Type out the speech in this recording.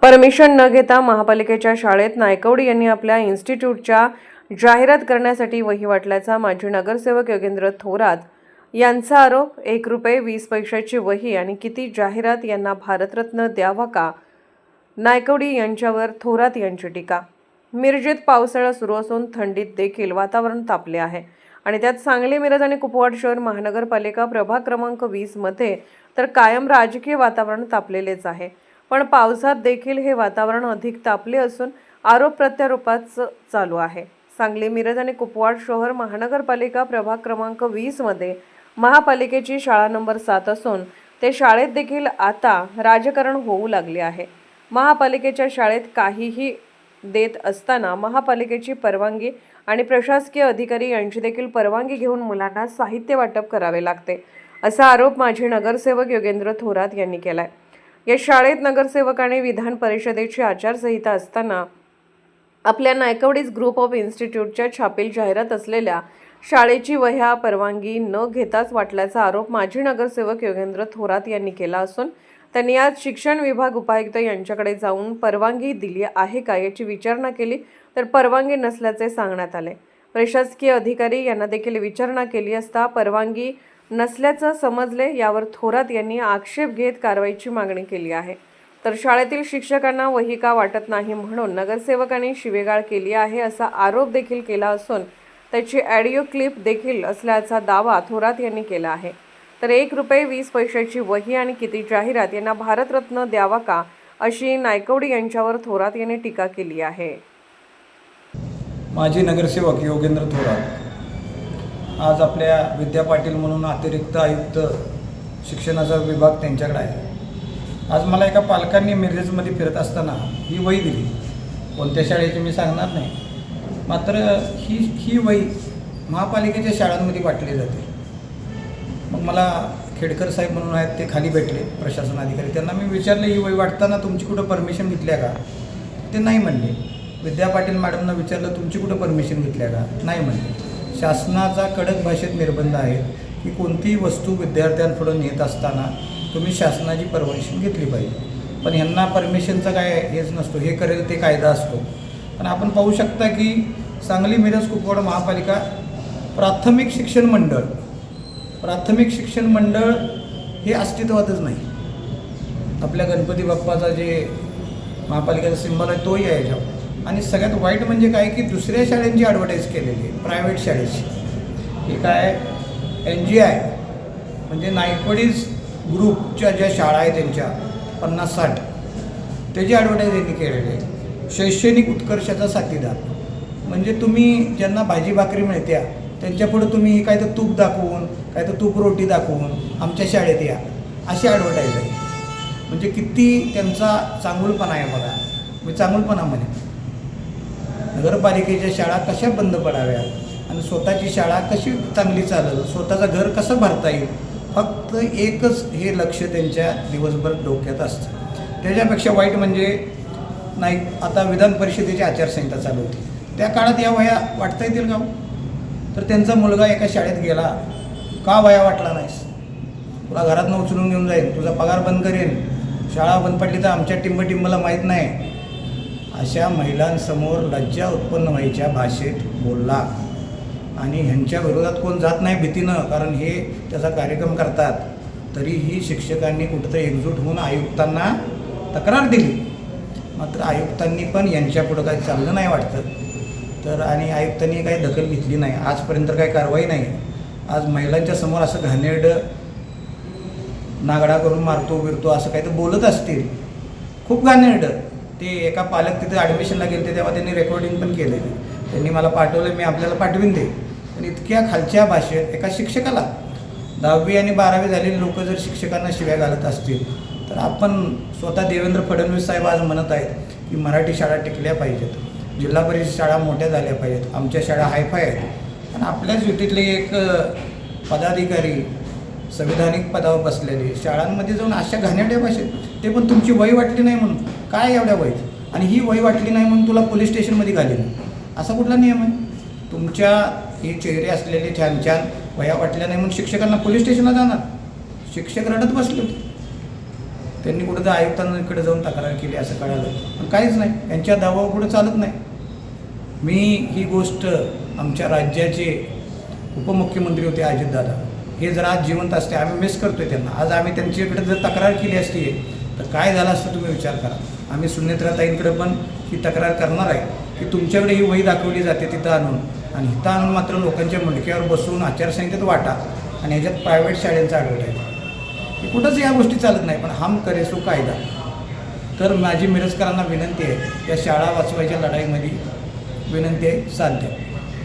Permission न घेता महापालिकेच्या शाळेत नायकवडी यांनी आपल्या इन्स्टिट्यूटच्या जाहिरात करण्यासाठी वही वाटल्याचा माजी नगरसेवक योगेंद्र थोरात यांचा आरोप। 1 रुपये 20 पैशाची वही आणि किती जाहिरात यांना भारतरत्न द्यावा का? नायकवडी यांच्यावर थोरात यांची टीका। मिरजेत पावसाळा सुरू असून थंडीत देखील वातावरण तापले आहे आणि त्यात सांगली, मिरज आणि कुपवाड शहर महानगरपालिका प्रभाग क्रमांक 20 मध्ये तर कायम राजकीय वातावरण तापलेलेच आहे। पण पावसात देखील हे वातावरण अधिक तापले असून आरोप प्रत्यारोपाच चालू आहे। सांगली, मिरज आणि कुपवाड शहर महानगरपालिका प्रभाग क्रमांक 20 मध्ये महापालिकेची शाळा नंबर 7 असून ते शाळेत देखील आता राजकारण होऊ लागले आहे। महापालिकेच्या शाळेत काहीही देत असताना महापालिकेची परवानगी आणि प्रशासकीय अधिकारी यांची देखील परवानगी घेऊन मुलांना साहित्य वाटप करावे लागते, असा आरोप माजी नगरसेवक योगेंद्र थोरात यांनी केलाय। या शाळेत नगरसेवकाने विधान परिषदेची आचारसंहिता असताना आपल्या नायकवडीज ग्रुप ऑफ इन्स्टिट्यूटच्या छापील जाहिरात असलेल्या शाळेची वह्या परवानगी न घेताच वाटल्याचा आरोप माजी नगरसेवक योगेंद्र थोरात यांनी केला असून त्यांनी आज शिक्षण विभाग उपायुक्त यांच्याकडे जाऊन परवानगी दिली आहे का याची विचारणा केली, तर परवानगी नसल्याचे सांगण्यात आले। प्रशासकीय अधिकारी यांना देखील विचारणा केली असता परवानगी नसल्याचं समजले। यावर थोरात यांनी आक्षेप घेत कारवाईची मागणी केली आहे। तर शाळेतील शिक्षकांना वही का वाटत नाही म्हणून नगरसेवकांनी शिवेगाळ केली आहे असा आरोप देखील केला असून त्याची ऑडिओ क्लिप देखील असल्याचा दावा थोरात यांनी केला आहे। तर 1 रुपये 20 पैशाची वही आणि किती जाहिरात यांना भारतरत्न द्यावा का, अशी नायकवडी यांच्यावर थोरात यांनी टीका केली आहे। माजी नगरसेवक योगेंद्र थोरात आज आपल्या विद्या पाटील म्हणून अतिरिक्त आयुक्त शिक्षणाचा विभाग त्यांच्याकडे आहे। आज मला एका पालकांनी मिरजेमध्ये फिरत असताना ही वही दिली, कोणत्या शाळेची मी सांगणार नाही, मात्र ही वही महापालिकेच्या शाळांमध्ये वाटली जाते। मग मला खेडकर साहेब म्हणून आहेत, ते खाली भेटले प्रशासन अधिकारी, त्यांना मी विचारलं ही वही वाटताना तुमची कुठं परमिशन घेतल्या का? ते नाही म्हणले। विद्या पाटील मॅडमना विचारलं तुमची कुठं परमिशन घेतल्या का? नाही म्हणले। शासनाचा कडक भाषेत निर्बंध आहे की कोणतीही वस्तू विद्यार्थ्यांपुढे नेत असताना तुम्ही शासनाची परमिशन घेतली पाहिजे, पण ह्यांना परमिशनचा काय हेच नसतो, हे करेल ते कायदा असतो। पण आपण पाहू शकता की सांगली, मिरज, कुपवाड महापालिका प्राथमिक शिक्षण मंडळ हे अस्तित्वातच नाही। आपल्या गणपती बाप्पाचा जे महापालिकेचा सिंबल आहे तोही आहे याच्यावर। आणि सगळ्यात वाईट म्हणजे काय की दुसऱ्या शाळांची ॲडव्हर्टाईज केलेली आहे, प्रायव्हेट शाळेची। हे काय NGI म्हणजे नायकवडीज ग्रुपच्या ज्या शाळा आहेत त्यांच्या 50-60 त्याची ॲडव्हर्टाईज यांनी केलेली आहे। शैक्षणिक उत्कर्षाचा साथीदार म्हणजे तुम्ही ज्यांना भाजी भाकरी मिळत्या त्यांच्यापुढं तुम्ही काय तर तूप दाखवून, काय तर तूप रोटी दाखवून आमच्या शाळेत या, अशी ॲडव्हर्टाईज आहे। म्हणजे किती त्यांचा चांगुलपणा आहे बघा, मी चांगुलपणा म्हणे। नगरपालिकेच्या शाळा कशा बंद पडाव्या आणि स्वतःची शाळा कशी चांगली चालेल, स्वतःचं घर कसं भरता येईल, फक्त एकच हे लक्ष त्यांच्या दिवसभर डोक्यात असतं। त्याच्यापेक्षा वाईट म्हणजे नाही, आता विधान परिषदेची आचारसंहिता चालू होती, त्या काळात या वह्या वाटता येतील का? तर त्यांचा मुलगा एका शाळेत गेला, का वह्या वाटला नाहीस? तुला घरातनं उचलून घेऊन जाईल, तुझा पगार बंद करेन, शाळा बंद पडली तर आमच्या टिंबला माहीत नाही, अशा महिलांसमोर लज्जा उत्पन्न व्हायच्या भाषेत बोलला। आणि ह्यांच्या विरोधात कोण जात नाही भीतीनं, कारण हे त्याचा कार्यक्रम करतात। तरीही शिक्षकांनी कुठंतरी एकजूट होऊन आयुक्तांना तक्रार दिली, मात्र आयुक्तांनी पण यांच्यापुढं काही चाललं नाही वाटतं। तर आणि आयुक्तांनी काही दखल घेतली नाही, आजपर्यंत काही कारवाई नाही। आज महिलांच्या समोर असं घाणेरडं नागडा करून मारतो बिरतो असं काही तर बोलत असतील, खूप घाणेरडं। ते एका पालक तिथे ॲडमिशनला गेले तेव्हा त्यांनी रेकॉर्डिंग पण केलेली, त्यांनी मला पाठवलं, मी आपल्याला पाठवीन दे। पण इतक्या खालच्या भाषेत एका शिक्षकाला, 10वी आणि 12वी झालेले लोक जर शिक्षकांना शिव्या घालत असतील, तर आपण स्वतः देवेंद्र फडणवीस साहेब आज म्हणत आहेत की मराठी शाळा टिकल्या पाहिजेत, जिल्हा परिषद शाळा मोठ्या झाल्या पाहिजेत, आमच्या शाळा हायफाय आहेत। आणि आपल्याच युतीतले एक पदाधिकारी संविधानिक पदावर बसलेले शाळांमध्ये जाऊन अशा घाणेरड्या भाषेत, ते पण तुमची वही वाटली नाही म्हणून, काय एवढ्या वहीत? आणि ही वही वाटली नाही म्हणून तुला पोलीस स्टेशनमध्ये घालेल, असा कुठला नियम आहे? तुमच्या हे चेहरे असलेले छान छान वह्या वाटल्या नाही म्हणून शिक्षकांना पोलीस स्टेशनला जाणार? शिक्षक रडत बसले होते। त्यांनी कुठं आयुक्तांकडे जाऊन तक्रार केली असं कळालं, पण काहीच नाही. यांच्या दावा पुढे चालत नाही. मी ही गोष्ट आमच्या राज्याचे उपमुख्यमंत्री होते अजितदादा, हे जर आज जिवंत असते, आम्ही मिस करतोय त्यांना. आज आम्ही त्यांच्याकडे जर तक्रार केली असती तर काय झालं असतं तुम्ही विचार करा. आम्ही सुनेत्राताईंकडे पण ही तक्रार करणार आहे की तुमच्याकडे ही वही दाखवली जाते तिथं आणून, आणि इथं आणून मात्र लोकांच्या मुंडक्यावर बसून आचारसंहितेत वाटा आणि ह्याच्यात प्रायव्हेट शाळेंचा ॲडव्हर्टाईज, हे कुठंच या गोष्टी चालत नाही. पण हम करे सो कायदा. तर माझी मिरजकरांना विनंती आहे, या शाळा वाचवायच्या लढाईमध्ये विनंती आहे, साथ द्या.